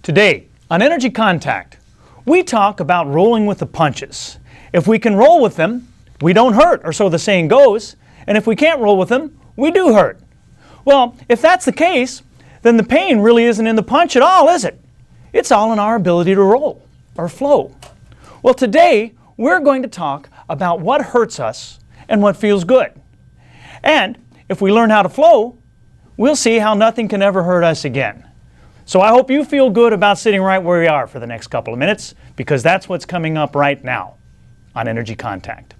Today, on Energy Contact, we talk about rolling with the punches. If we can roll with them, we don't hurt, or so the saying goes. And if we can't roll with them, we do hurt. Well, if that's the case, then the pain really isn't in the punch at all, is it? It's all in our ability to roll, or flow. Well, today, we're going to talk about what hurts us and what feels good. And if we learn how to flow, we'll see how nothing can ever hurt us again. So I hope you feel good about sitting right where you are for the next couple of minutes, because that's what's coming up right now on Energy Contact.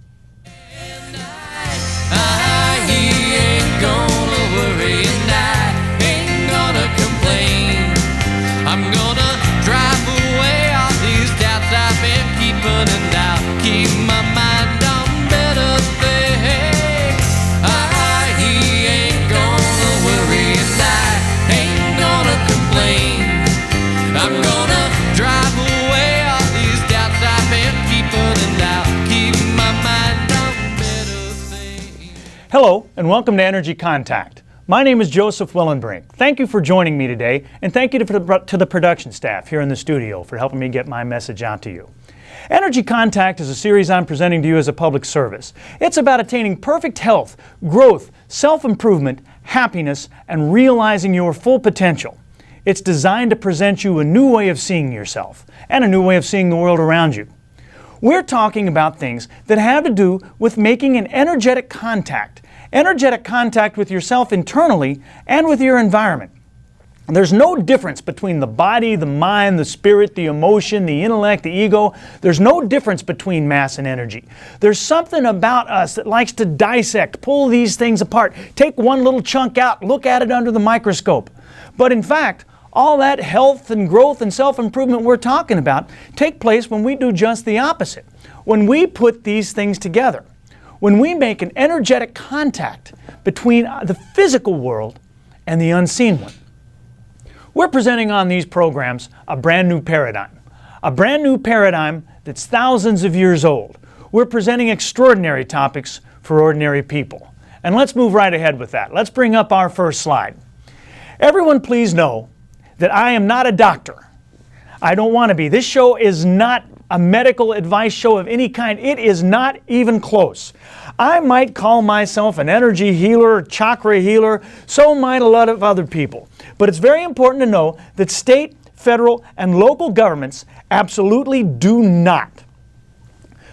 Keep my mind on better things. He ain't gonna worry and I ain't gonna complain. I'm gonna drive away all these doubts I've been keeping, and I'll keep my mind on better things. Hello and welcome to Energy Contact. My name is Joseph Willenbrink. Thank you for joining me today, and thank you to the production staff here in the studio for helping me get my message out to you. Energy Contact is a series I'm presenting to you as a public service. It's about attaining perfect health, growth, self-improvement, happiness, and realizing your full potential. It's designed to present you a new way of seeing yourself and a new way of seeing the world around you. We're talking about things that have to do with making an energetic contact with yourself internally and with your environment. There's no difference between the body, the mind, the spirit, the emotion, the intellect, the ego. There's no difference between mass and energy. There's something about us that likes to dissect, pull these things apart, take one little chunk out, look at it under the microscope. But in fact, all that health and growth and self-improvement we're talking about take place when we do just the opposite. When we put these things together. When we make an energetic contact between the physical world and the unseen one. We're presenting on these programs a brand new paradigm that's thousands of years old. We're presenting extraordinary topics for ordinary people. And let's move right ahead with that. Let's bring up our first slide. Everyone please know that I am not a doctor. I don't want to be. This show is not a medical advice show of any kind. It is not even close. I might call myself an energy healer, chakra healer, so might a lot of other people. But it's very important to know that state, federal, and local governments absolutely do not.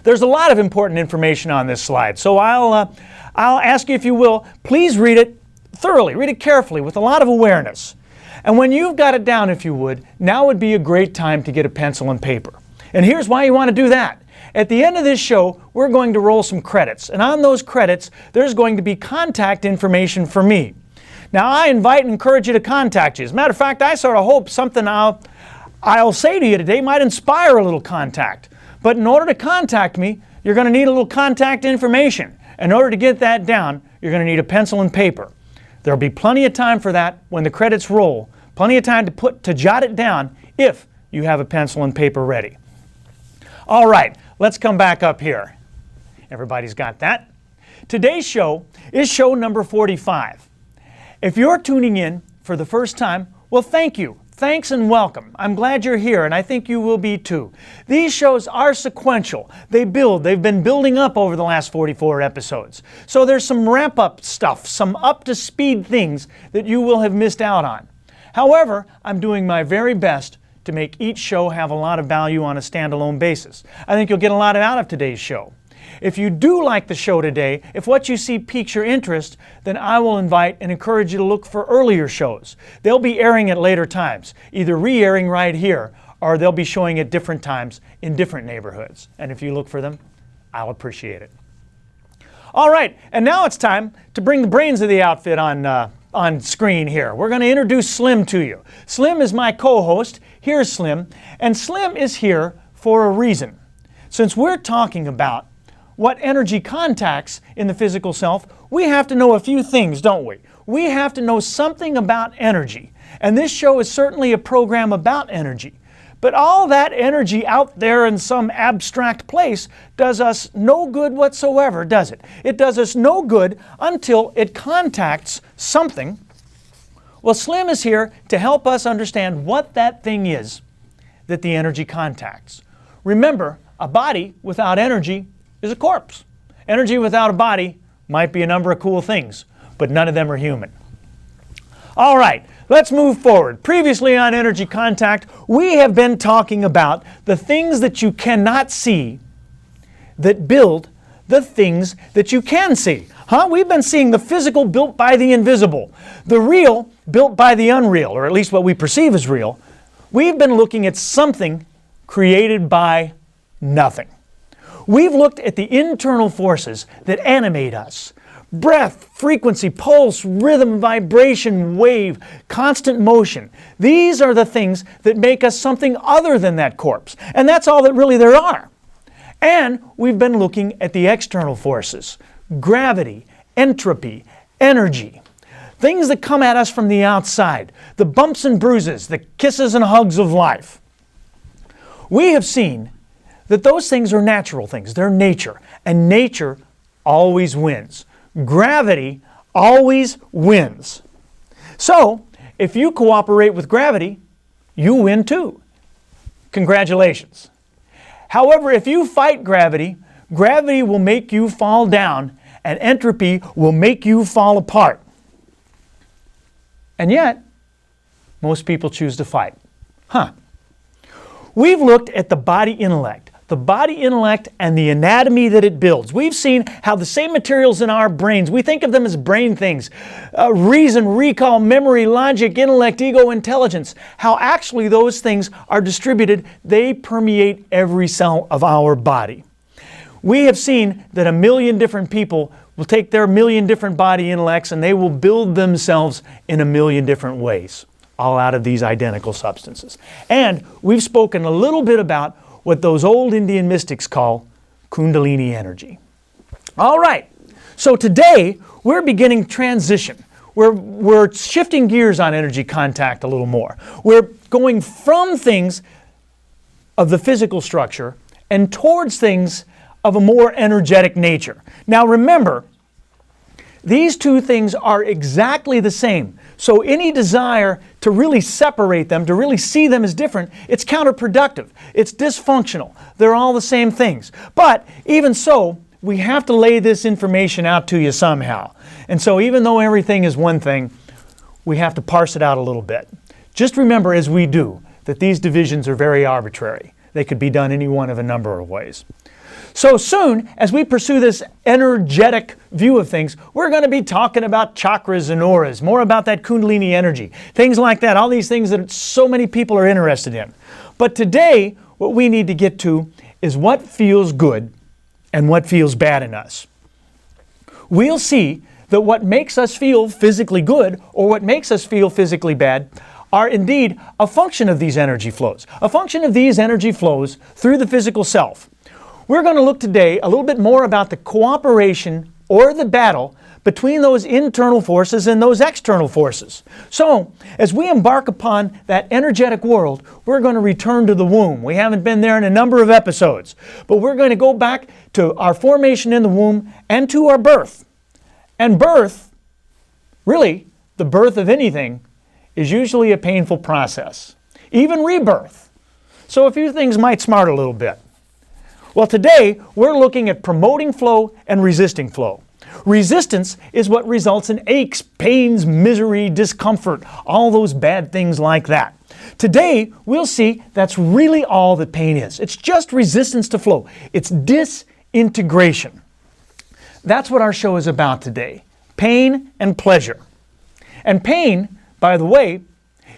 There's a lot of important information on this slide, so I'll ask you, if you will, please read it thoroughly, read it carefully with a lot of awareness. And when you've got it down, if you would, now would be a great time to get a pencil and paper. And here's why you want to do that. At the end of this show, we're going to roll some credits. And on those credits, there's going to be contact information for me. Now, I invite and encourage you to contact you. As a matter of fact, I sort of hope something I'll say to you today might inspire a little contact. But in order to contact me, you're going to need a little contact information. In order to get that down, you're going to need a pencil and paper. There'll be plenty of time for that when the credits roll. Plenty of time to jot it down if you have a pencil and paper ready. All right, let's come back up here. Everybody's got that? Today's show is show number 45. If you're tuning in for the first time, well, thank you. Thanks and welcome. I'm glad you're here, and I think you will be too. These shows are sequential. They've been building up over the last 44 episodes. So there's some ramp-up stuff, some up-to-speed things that you will have missed out on. However, I'm doing my very best to make each show have a lot of value on a standalone basis. I think you'll get a lot out of today's show. If you do like the show today, if what you see piques your interest, then I will invite and encourage you to look for earlier shows. They'll be airing at later times, either re-airing right here, or they'll be showing at different times in different neighborhoods. And if you look for them, I'll appreciate it. All right, and now it's time to bring the brains of the outfit on screen here. We're going to introduce Slim to you. Slim is my co-host. Here's Slim. And Slim is here for a reason. Since we're talking about what energy contacts in the physical self, we have to know a few things, don't we? We have to know something about energy. And this show is certainly a program about energy. But all that energy out there in some abstract place does us no good whatsoever, does it? It does us no good until it contacts something Well, Slim is here to help us understand what that thing is that the energy contacts. Remember, a body without energy is a corpse. Energy without a body might be a number of cool things, but none of them are human. All right, let's move forward. Previously on Energy Contact, we have been talking about the things that you cannot see that build the things that you can see. We've been seeing the physical built by the invisible, the real built by the unreal, or at least what we perceive as real. We've been looking at something created by nothing. We've looked at the internal forces that animate us. Breath, frequency, pulse, rhythm, vibration, wave, constant motion. These are the things that make us something other than that corpse. And that's all that really there are. And we've been looking at the external forces. Gravity, entropy, energy. Things that come at us from the outside. The bumps and bruises, the kisses and hugs of life. We have seen that those things are natural things. They're nature. And nature always wins. Gravity always wins. So, if you cooperate with gravity, you win too. Congratulations. However, if you fight gravity, gravity will make you fall down and entropy will make you fall apart. And yet, most people choose to fight. We've looked at the body intellect and the anatomy that it builds. We've seen how the same materials in our brains, we think of them as brain things, reason, recall, memory, logic, intellect, ego, intelligence, how actually those things are distributed. They permeate every cell of our body. We have seen that 1 million different people will take their 1 million different body intellects and they will build themselves in 1 million different ways, all out of these identical substances. And we've spoken a little bit about what those old Indian mystics call Kundalini energy. All right, so today we're beginning transition. We're shifting gears on Energy Contact a little more. We're going from things of the physical structure and towards things of a more energetic nature. Now remember, these two things are exactly the same. So any desire to really separate them, to really see them as different, it's counterproductive. It's dysfunctional. They're all the same things. But even so, we have to lay this information out to you somehow. And so even though everything is one thing, we have to parse it out a little bit. Just remember as we do that these divisions are very arbitrary. They could be done any one of a number of ways. So soon, as we pursue this energetic view of things, we're going to be talking about chakras and auras, more about that Kundalini energy, things like that, all these things that so many people are interested in. But today, what we need to get to is what feels good and what feels bad in us. We'll see that what makes us feel physically good or what makes us feel physically bad are indeed a function of these energy flows, a function of these energy flows through the physical self. We're going to look today a little bit more about the cooperation or the battle between those internal forces and those external forces. So, as we embark upon that energetic world, we're going to return to the womb. We haven't been there in a number of episodes, but we're going to go back to our formation in the womb and to our birth. And birth, really, the birth of anything, is usually a painful process. Even rebirth. So a few things might smart a little bit. Well, today we're looking at promoting flow and resisting flow. Resistance is what results in aches, pains, misery, discomfort, all those bad things like that. Today we'll see that's really all that pain is. It's just resistance to flow. It's disintegration. That's what our show is about today. Pain and pleasure. And pain, by the way,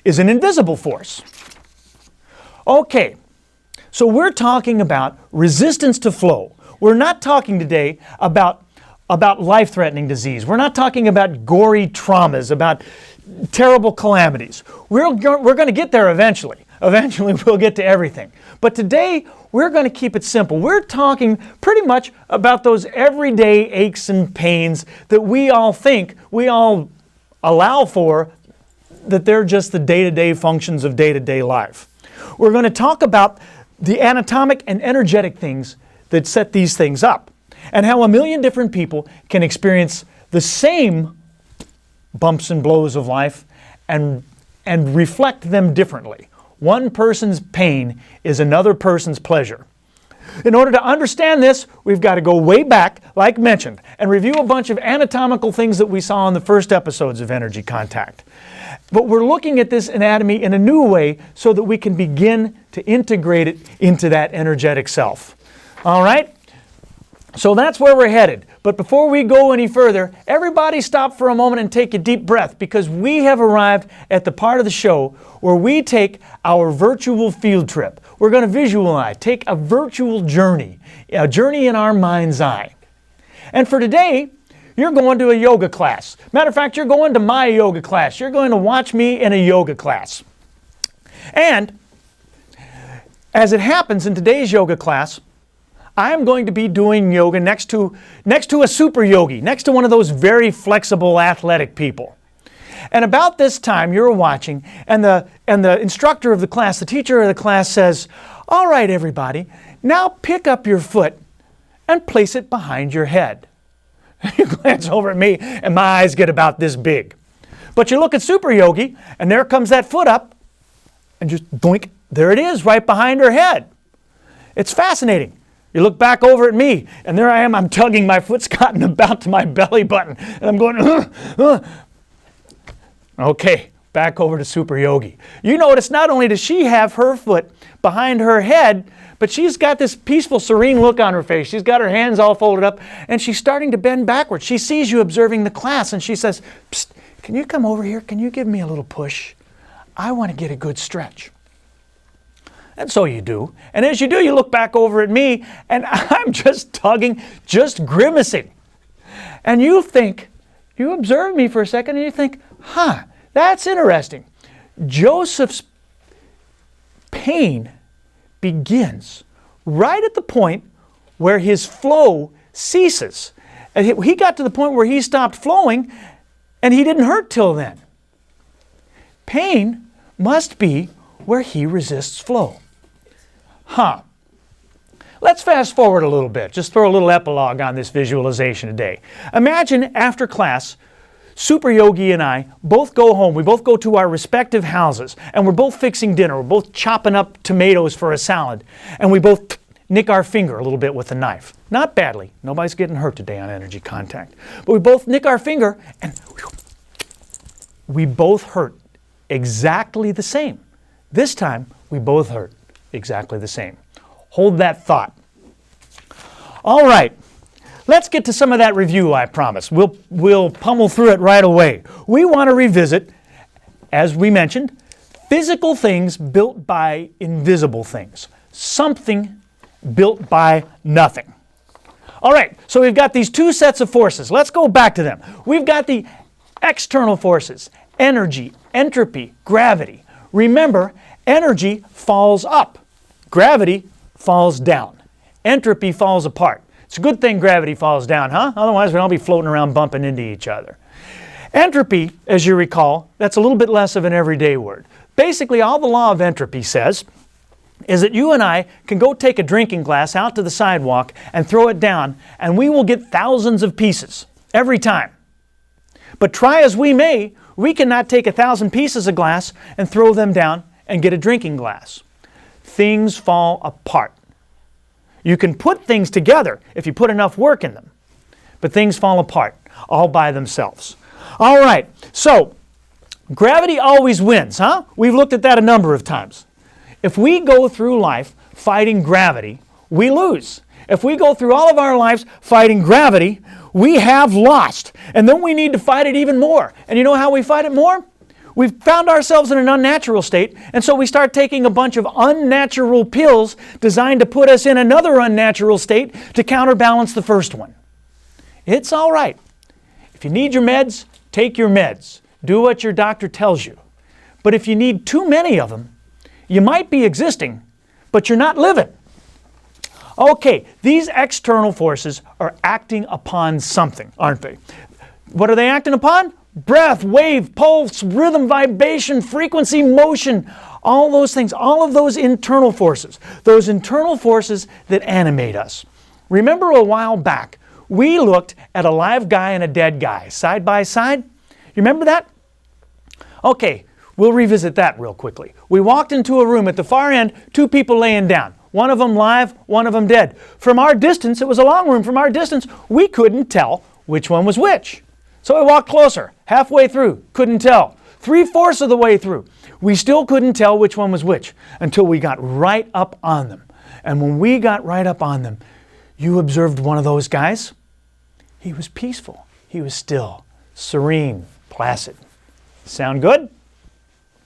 is an invisible force. Okay. So we're talking about resistance to flow. We're not talking today about life-threatening disease. We're not talking about gory traumas, about terrible calamities. We're going to get there eventually. Eventually we'll get to everything. But today we're going to keep it simple. We're talking pretty much about those everyday aches and pains that we all think, we all allow for, that they're just the day-to-day functions of day-to-day life. We're going to talk about the anatomic and energetic things that set these things up, and how 1 million different people can experience the same bumps and blows of life and reflect them differently. One person's pain is another person's pleasure. In order to understand this, we've got to go way back, like mentioned, and review a bunch of anatomical things that we saw in the first episodes of Energy Contact. But we're looking at this anatomy in a new way so that we can begin to integrate it into that energetic self. All right? So that's where we're headed. But before we go any further, everybody stop for a moment and take a deep breath, because we have arrived at the part of the show where we take our virtual field trip. We're going to visualize, take a virtual journey, a journey in our mind's eye. And for today, you're going to a yoga class. Matter of fact, you're going to my yoga class. You're going to watch me in a yoga class. And as it happens in today's yoga class, I am going to be doing yoga next to a super yogi, next to one of those very flexible athletic people. And about this time you're watching, and the instructor of the class, the teacher of the class says, "All right, everybody, now pick up your foot and place it behind your head." You glance over at me and my eyes get about this big. But you look at super yogi and there comes that foot up and just boink, there it is right behind her head. It's fascinating. You look back over at me, and there I am, I'm tugging, my foot's gotten about to my belly button, and I'm going, Okay, back over to Super Yogi. You notice not only does she have her foot behind her head, but she's got this peaceful, serene look on her face. She's got her hands all folded up, and she's starting to bend backwards. She sees you observing the class, and she says, "Psst, can you come over here? Can you give me a little push? I want to get a good stretch." And so you do. And as you do, you look back over at me, and I'm just tugging, just grimacing. And you observe me for a second, and you think, that's interesting. Joseph's pain begins right at the point where his flow ceases. And he got to the point where he stopped flowing, and he didn't hurt till then. Pain must be where he resists flow. Let's fast forward a little bit. Just throw a little epilogue on this visualization today. Imagine after class, Super Yogi and I both go home. We both go to our respective houses, and we're both fixing dinner. We're both chopping up tomatoes for a salad, and we both nick our finger a little bit with a knife. Not badly. Nobody's getting hurt today on Energy Contact. But we both nick our finger, and we both hurt exactly the same. This time, we both hurt exactly the same. Hold that thought. All right, let's get to some of that review I promised. We'll pummel through it right away. We want to revisit, as we mentioned, physical things built by invisible things. Something built by nothing. All right, so we've got these two sets of forces. Let's go back to them. We've got the external forces, energy, entropy, gravity. Remember, energy falls up. Gravity falls down. Entropy falls apart. It's a good thing gravity falls down, huh? Otherwise, we'd all be floating around bumping into each other. Entropy, as you recall, that's a little bit less of an everyday word. Basically, all the law of entropy says is that you and I can go take a drinking glass out to the sidewalk and throw it down, and we will get thousands of pieces every time. But try as we may, we cannot take 1,000 pieces of glass and throw them down and get a drinking glass. Things fall apart. You can put things together if you put enough work in them, but things fall apart all by themselves. All right, so gravity always wins, huh? We've looked at that a number of times. If we go through life fighting gravity, we lose. If we go through all of our lives fighting gravity, we have lost. And then we need to fight it even more. And you know how we fight it more? We've found ourselves in an unnatural state, and so we start taking a bunch of unnatural pills designed to put us in another unnatural state to counterbalance the first one. It's all right. If you need your meds, take your meds. Do what your doctor tells you. But if you need too many of them, you might be existing, but you're not living. Okay, these external forces are acting upon something, aren't they? What are they acting upon? Breath, wave, pulse, rhythm, vibration, frequency, motion, all those things, all of those internal forces that animate us. Remember a while back, we looked at a live guy and a dead guy side by side? You remember that? Okay, we'll revisit that real quickly. We walked into a room at the far end, 2 people laying down. One of them live, one of them dead. From our distance, it was a long room, from our distance, we couldn't tell which one was which. So we walked closer, halfway through, couldn't tell. 3/4 of the way through, we still couldn't tell which one was which until we got right up on them. And when we got right up on them, you observed one of those guys. He was peaceful. He was still, serene, placid. Sound good?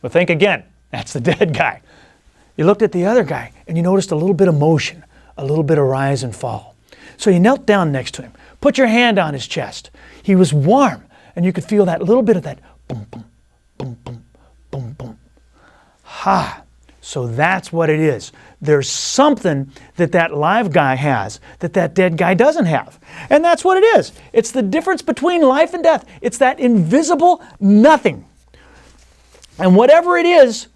Well, think again. That's the dead guy. You looked at the other guy and you noticed a little bit of motion, a little bit of rise and fall. So you knelt down next to him, put your hand on his chest. He was warm and you could feel that little bit of that boom, boom, boom, boom, boom, boom. Ha! So that's what it is. There's something that that live guy has that that dead guy doesn't have. And that's what it is. It's the difference between life and death. It's that invisible nothing. And whatever it is,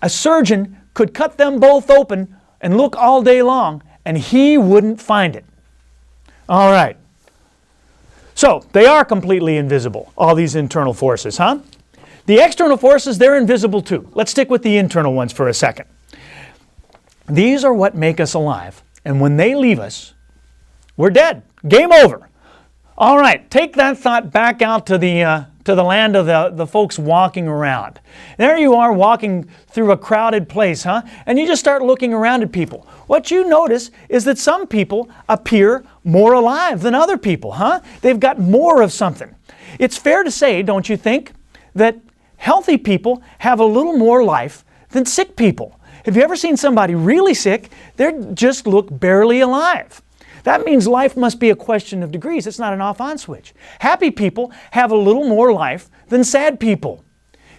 a surgeon could cut them both open and look all day long, and he wouldn't find it. All right. So they are completely invisible, all these internal forces, huh? The external forces, they're invisible too. Let's stick with the internal ones for a second. These are what make us alive. And when they leave us, we're dead. Game over. All right, take that thought back out to the land of the folks walking around. There you are walking through a crowded place, huh? And you just start looking around at people. What you notice is that some people appear more alive than other people, huh? They've got more of something. It's fair to say, don't you think, that healthy people have a little more life than sick people. Have you ever seen somebody really sick? They just look barely alive. That means life must be a question of degrees. It's not an off-on switch. Happy people have a little more life than sad people.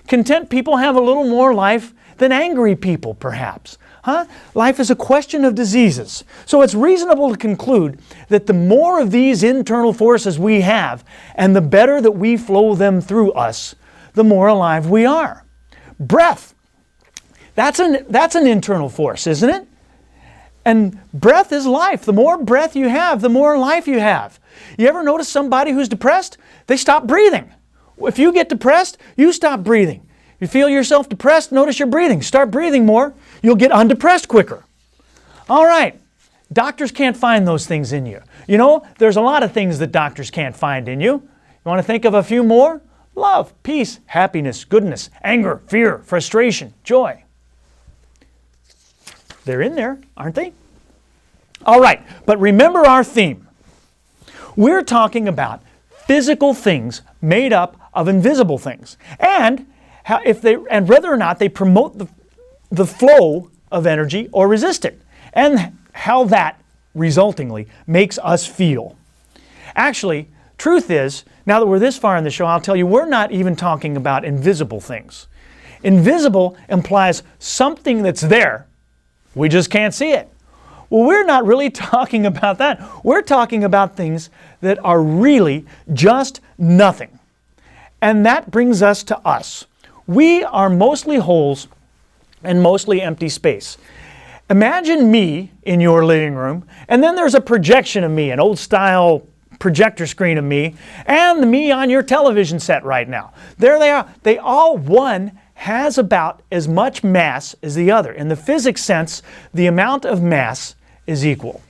Content people have a little more life than angry people, perhaps. Huh? Life is a question of diseases. So it's reasonable to conclude that the more of these internal forces we have, and the better that we flow them through us, the more alive we are. Breath. That's an internal force, isn't it? And breath is life. The more breath you have, the more life you have. You ever notice somebody who's depressed? They stop breathing. If you get depressed, you stop breathing. You feel yourself depressed, notice your breathing. Start breathing more, you'll get undepressed quicker. All right, doctors can't find those things in you. You know, there's a lot of things that doctors can't find in you. You want to think of a few more? Love, peace, happiness, goodness, anger, fear, frustration, joy. They're in there, aren't they? All right, but remember our theme. We're talking about physical things made up of invisible things. And whether or not they promote the flow of energy or resist it. And how that resultingly makes us feel. Actually, truth is, now that we're this far in the show, I'll tell you, we're not even talking about invisible things. Invisible implies something that's there, we just can't see it. Well, we're not really talking about that. We're talking about things that are really just nothing. And that brings us to us. We are mostly holes and mostly empty space. Imagine me in your living room, and then there's a projection of me, an old-style projector screen of me, and the me on your television set right now. There they are. They all, one has about as much mass as the other. In the physics sense, the amount of mass is equal.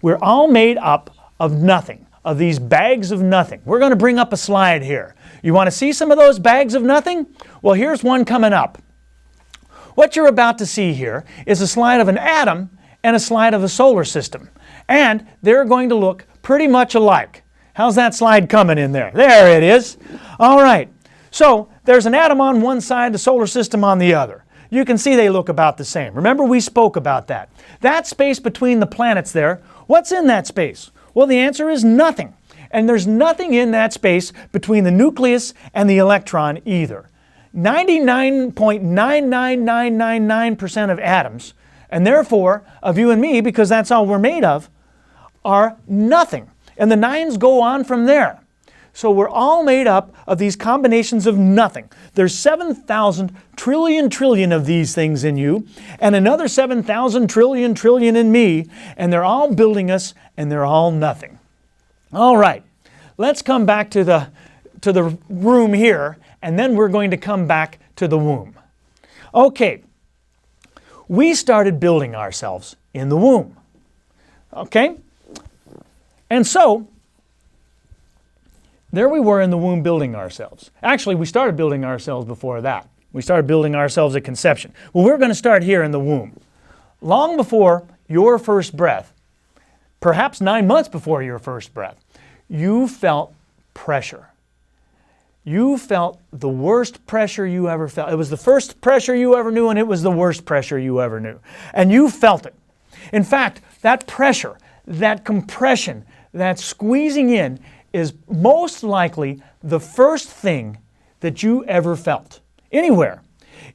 We're all made up of nothing, of these bags of nothing. We're going to bring up a slide here. You want to see some of those bags of nothing? Well, here's one coming up. What you're about to see here is a slide of an atom and a slide of a solar system. And they're going to look pretty much alike. How's that slide coming in there? There it is. All right. So there's an atom on one side, the solar system on the other. You can see they look about the same. Remember, we spoke about that. That space between the planets there, what's in that space? Well, the answer is nothing. And there's nothing in that space between the nucleus and the electron either. 99.99999% of atoms, and therefore of you and me, because that's all we're made of, are nothing. And the nines go on from there. So we're all made up of these combinations of nothing. There's 7,000 trillion of these things in you, and another 7,000 trillion in me, and they're all building us, and they're all nothing. All right, let's come back to to the room here, and then we're going to come back to the womb. Okay, we started building ourselves in the womb. Okay? And so, there we were in the womb building ourselves. Actually, we started building ourselves before that. We started building ourselves at conception. Well, we're going to start here in the womb. Long before your first breath, perhaps 9 months before your first breath, you felt pressure. You felt the worst pressure you ever felt. It was the first pressure you ever knew, and it was the worst pressure you ever knew. And you felt it. In fact, that pressure, that compression, that squeezing in is most likely the first thing that you ever felt anywhere.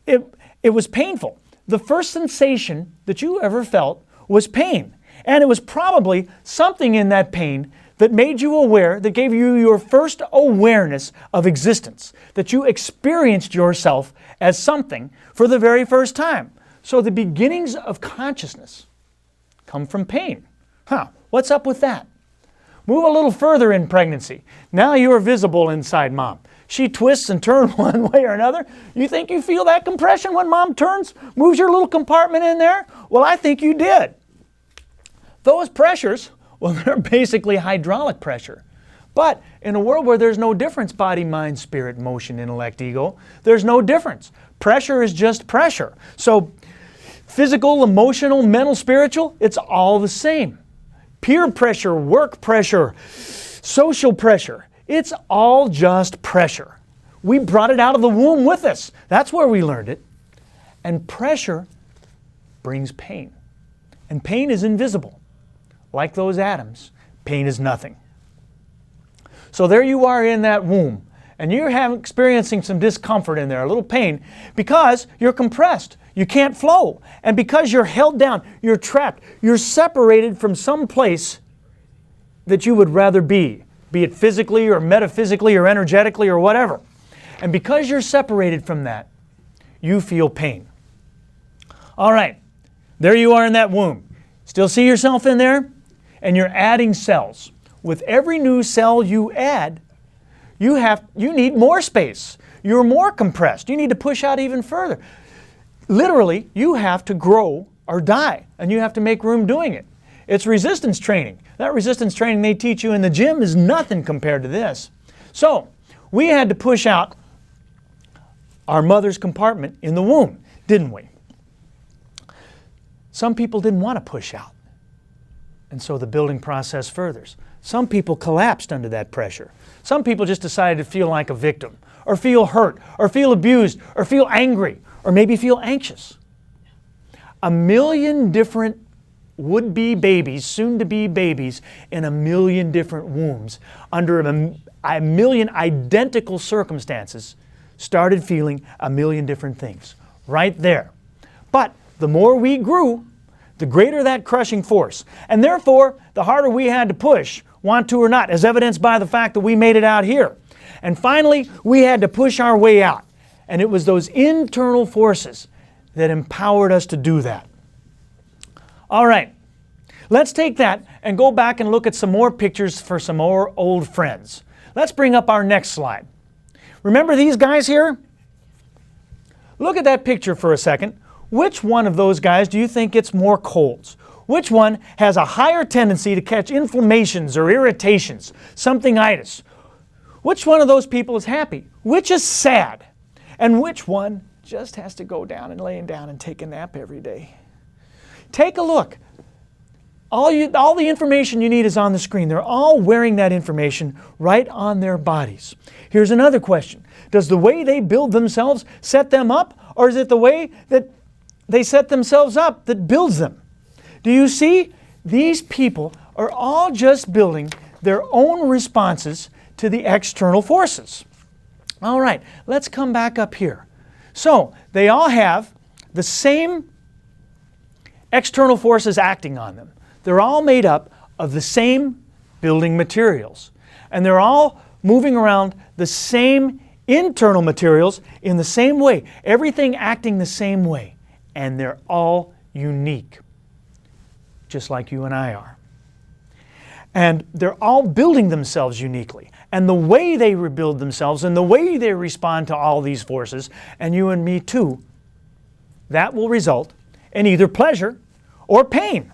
It was painful. The first sensation that you ever felt was pain. And it was probably something in that pain that made you aware, that gave you your first awareness of existence, that you experienced yourself as something for the very first time. So the beginnings of consciousness come from pain. What's up with that? Move a little further in pregnancy. Now you are visible inside mom. She twists and turns one way or another. You think you feel that compression when mom turns, moves your little compartment in there? Well, I think you did. Those pressures, well, they're basically hydraulic pressure. But in a world where there's no difference, body, mind, spirit, motion, intellect, ego, there's no difference. Pressure is just pressure. So physical, emotional, mental, spiritual, it's all the same. Peer pressure, work pressure, social pressure, it's all just pressure. We brought it out of the womb with us. That's where we learned it. And pressure brings pain. And pain is invisible. Like those atoms, pain is nothing. So there you are in that womb, and you're experiencing some discomfort in there, a little pain, because you're compressed. You can't flow. And because you're held down, you're trapped, you're separated from some place that you would rather be it physically or metaphysically or energetically or whatever. And because you're separated from that, you feel pain. All right, there you are in that womb. Still see yourself in there? And you're adding cells. With every new cell you add, you need more space. You're more compressed. You need to push out even further. Literally, you have to grow or die, and you have to make room doing it. It's resistance training. That resistance training they teach you in the gym is nothing compared to this. So, we had to push out our mother's compartment in the womb, didn't we? Some people didn't want to push out, and so the building process furthers. Some people collapsed under that pressure. Some people just decided to feel like a victim, or feel hurt, or feel abused, or feel angry, or maybe feel anxious. 1 million different would-be babies, soon-to-be babies, in 1 million different wombs, under a million identical circumstances, started feeling 1 million different things. Right there. But the more we grew, the greater that crushing force. And therefore, the harder we had to push, want to or not, as evidenced by the fact that we made it out here. And finally, we had to push our way out. And it was those internal forces that empowered us to do that. All right, let's take that and go back and look at some more pictures for some more old friends. Let's bring up our next slide. Remember these guys here? Look at that picture for a second. Which one of those guys do you think gets more colds? Which one has a higher tendency to catch inflammations or irritations, something-itis? Which one of those people is happy? Which is sad? And which one just has to go down and lay down and take a nap every day? Take a look. All the information you need is on the screen. They're all wearing that information right on their bodies. Here's another question. Does the way they build themselves set them up, or is it the way that they set themselves up that builds them? Do you see? These people are all just building their own responses to the external forces. All right, let's come back up here. So, they all have the same external forces acting on them. They're all made up of the same building materials. And they're all moving around the same internal materials in the same way. Everything acting the same way. And they're all unique. Just like you and I are. And they're all building themselves uniquely. And the way they rebuild themselves and the way they respond to all these forces, and you and me too, that will result in either pleasure or pain.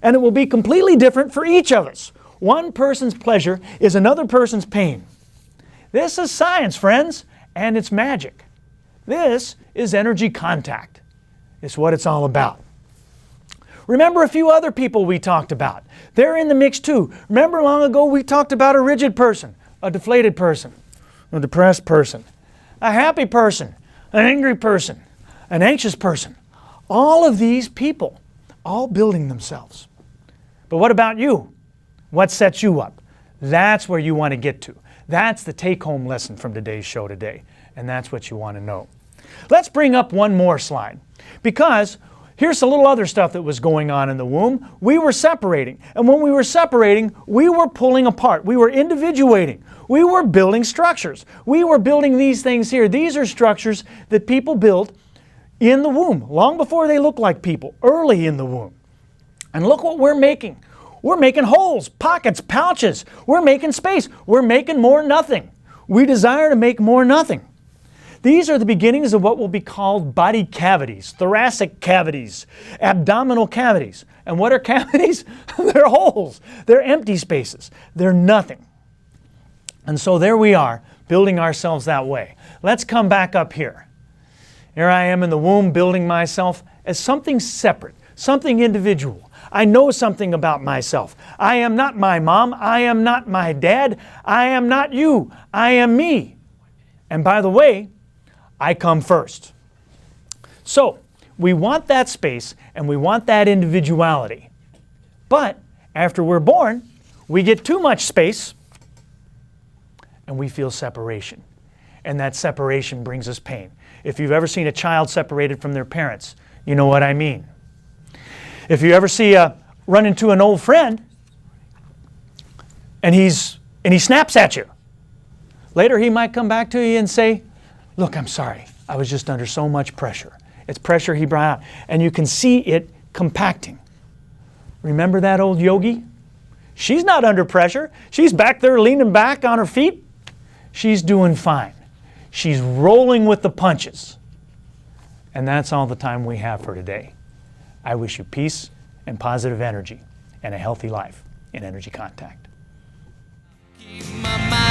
And it will be completely different for each of us. One person's pleasure is another person's pain. This is science, friends, and it's magic. This is energy contact. It's what it's all about. Remember a few other people we talked about. They're in the mix too. Remember long ago we talked about a rigid person, a deflated person, a depressed person, a happy person, an angry person, an anxious person. All of these people, all building themselves. But what about you? What sets you up? That's where you want to get to. That's the take-home lesson from today's show today. And that's what you want to know. Let's bring up one more slide. Because here's a little other stuff that was going on in the womb. We were separating. And when we were separating, we were pulling apart. We were individuating. We were building structures. We were building these things here. These are structures that people built in the womb, long before they looked like people, early in the womb. And look what we're making. We're making holes, pockets, pouches. We're making space. We're making more nothing. We desire to make more nothing. These are the beginnings of what will be called body cavities, thoracic cavities, abdominal cavities. And what are cavities? They're holes. They're empty spaces. They're nothing. And so there we are, building ourselves that way. Let's come back up here. Here I am in the womb building myself as something separate, something individual. I know something about myself. I am not my mom. I am not my dad. I am not you. I am me. And by the way, I come first. So we want that space and we want that individuality. But after we're born, we get too much space and we feel separation. And that separation brings us pain. If you've ever seen a child separated from their parents, you know what I mean. If you ever run into an old friend and he snaps at you, later he might come back to you and say, "Look, I'm sorry. I was just under so much pressure." It's pressure he brought out. And you can see it compacting. Remember that old yogi? She's not under pressure. She's back there leaning back on her feet. She's doing fine. She's rolling with the punches. And that's all the time we have for today. I wish you peace and positive energy and a healthy life in Energy Contact. Keep my mind